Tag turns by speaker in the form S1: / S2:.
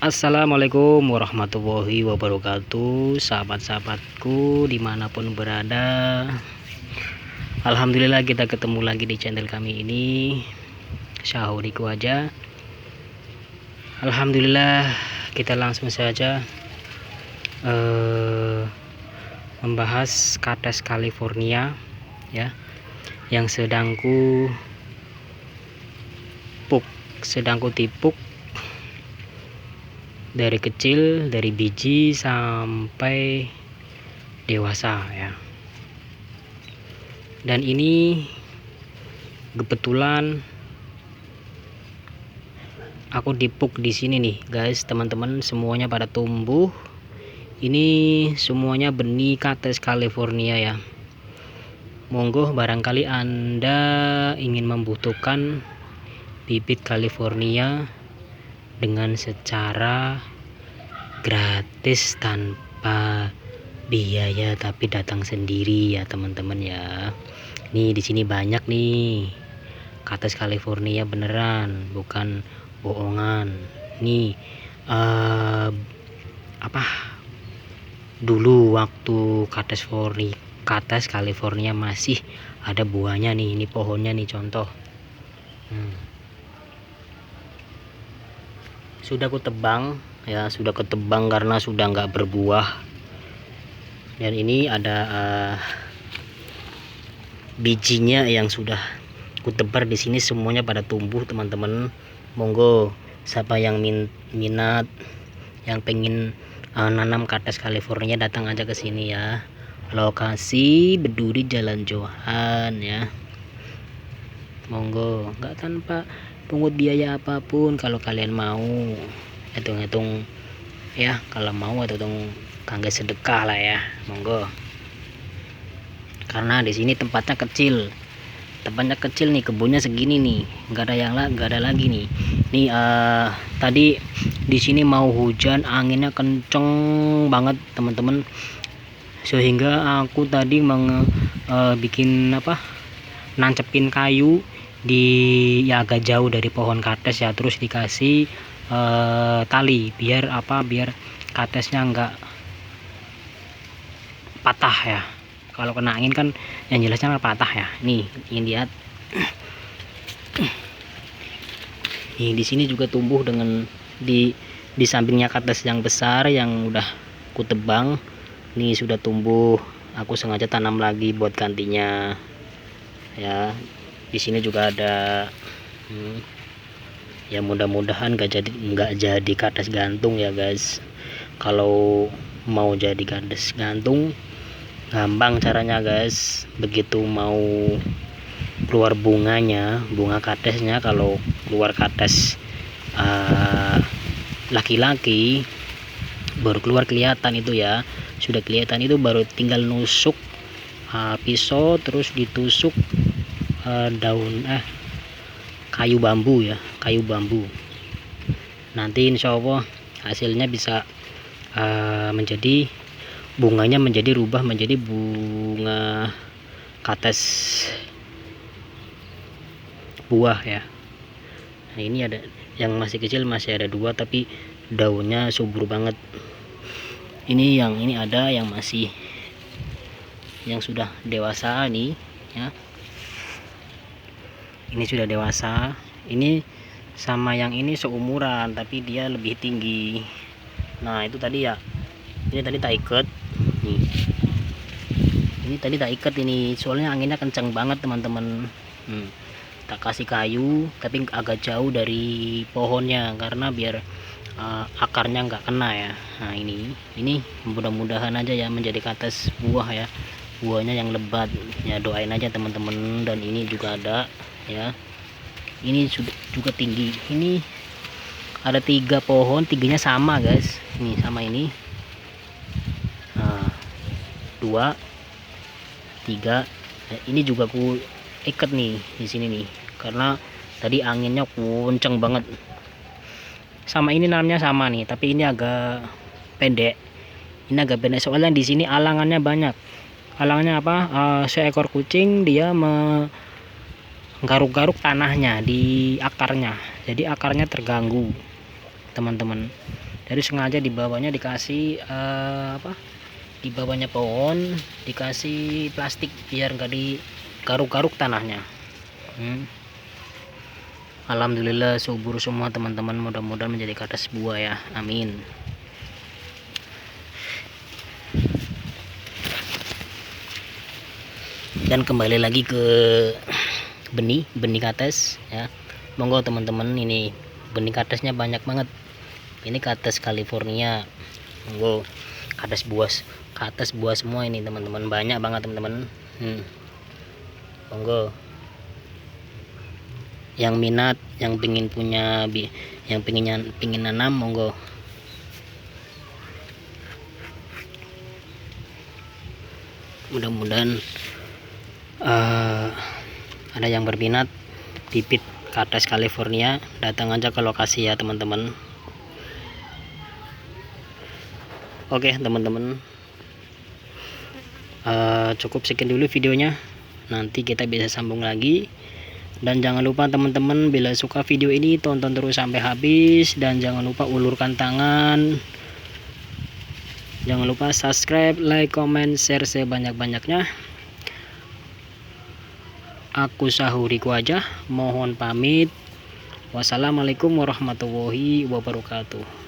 S1: Assalamualaikum warahmatullahi wabarakatuh, sahabat-sahabatku dimanapun berada. Alhamdulillah kita ketemu lagi di channel kami ini, Syahuriku aja. Alhamdulillah kita langsung saja membahas Kathes California ya, yang sedangku tipuk dari kecil, dari biji sampai dewasa ya. Dan ini kebetulan aku dipuk di sini nih guys, teman-teman, semuanya pada tumbuh. Ini semuanya benih Kathes California ya. Monggo barangkali Anda ingin membutuhkan bibit California dengan secara gratis tanpa biaya, tapi datang sendiri ya teman-teman ya. Nih di sini banyak nih Kathes California beneran, bukan bohongan. Nih dulu waktu Kathes California masih ada buahnya nih, ini pohonnya nih contoh. Sudah kutebang ya, sudah ketebang karena sudah nggak berbuah. Dan ini ada bijinya yang sudah kutebar di sini, semuanya pada tumbuh teman-teman. Monggo siapa yang minat, yang pengen nanam Kathes California, datang aja ke sini ya. Lokasi Beduri Jalan Johan ya. Monggo, nggak tanpa pungut biaya apapun. Kalau kalian mau hitung-hitung ya, kalau mau hitung kangge sedekah lah ya, monggo. Karena di sini tempatnya kecil nih, kebunnya segini nih, nggak ada lagi nih. Nih tadi di sini mau hujan, anginnya kenceng banget teman-teman, sehingga aku tadi bikin nancepin kayu di agak jauh dari pohon Kathes ya, terus dikasih tali biar Kathesnya enggak patah ya. Kalau kena angin kan yang jelasnya patah ya. Nih ingin lihat. Nih di sini juga tumbuh dengan di sampingnya Kathes yang besar yang udah kutebang. Nih sudah tumbuh, aku sengaja tanam lagi buat gantinya ya. Di sini juga ada ya, mudah-mudahan nggak jadi Kathes gantung ya guys. Kalau mau jadi Kathes gantung gampang caranya guys. Begitu mau keluar bunganya, bunga Kathesnya, kalau keluar Kathes laki-laki baru keluar kelihatan itu ya. Sudah kelihatan itu baru tinggal nusuk pisau, terus ditusuk daun kayu bambu ya, kayu bambu. Nanti insya Allah hasilnya bisa menjadi bunganya rubah menjadi bunga Kathes buah ya. Nah ini ada yang masih kecil, masih ada dua, tapi daunnya subur banget. Ini ada yang masih, yang sudah dewasa nih ya. Ini sudah dewasa, ini sama yang ini seumuran tapi dia lebih tinggi. Nah itu tadi ya, ini tadi tak ikat nih, ini tadi tak ikat ini, soalnya anginnya kencang banget teman-teman. Tak kasih kayu tapi agak jauh dari pohonnya karena biar akarnya nggak kena ya. Nah ini mudah-mudahan aja ya menjadi Kathes buah ya, buahnya yang lebat ya, doain aja teman-teman. Dan ini juga ada ya, ini sudah juga tinggi. Ini ada 3 pohon, 3-nya sama guys. Ini sama ini 2 3. Ini juga aku ikat nih di sini nih karena tadi anginnya kenceng banget. Sama ini namanya sama nih, tapi ini agak pendek. Ini agak pendek soalnya di sini alangannya banyak. Alangannya apa? Seekor kucing dia garuk-garuk tanahnya di akarnya, jadi akarnya terganggu teman-teman. Dari sengaja di bawahnya dikasih di bawahnya pohon dikasih plastik biar nggak digaruk-garuk tanahnya. Alhamdulillah subur semua teman-teman, mudah-mudahan menjadi kadas buah ya, amin. Dan kembali lagi ke benih kates ya, monggo teman-teman, ini benih katesnya banyak banget. Ini kates California, monggo kates buah semua ini teman-teman, banyak banget teman-teman. Monggo yang minat, yang pingin punya, yang pingin nanam, monggo. Mudah-mudahan ada yang berminat bibit kates California, datang aja ke lokasi ya teman-teman. Oke teman-teman, cukup sekian dulu videonya, nanti kita bisa sambung lagi. Dan jangan lupa teman-teman, bila suka video ini tonton terus sampai habis, dan jangan lupa ulurkan tangan, jangan lupa subscribe, like, comment, share sebanyak-banyaknya. Aku Sahuriku aja, mohon pamit. Wassalamualaikum warahmatullahi wabarakatuh.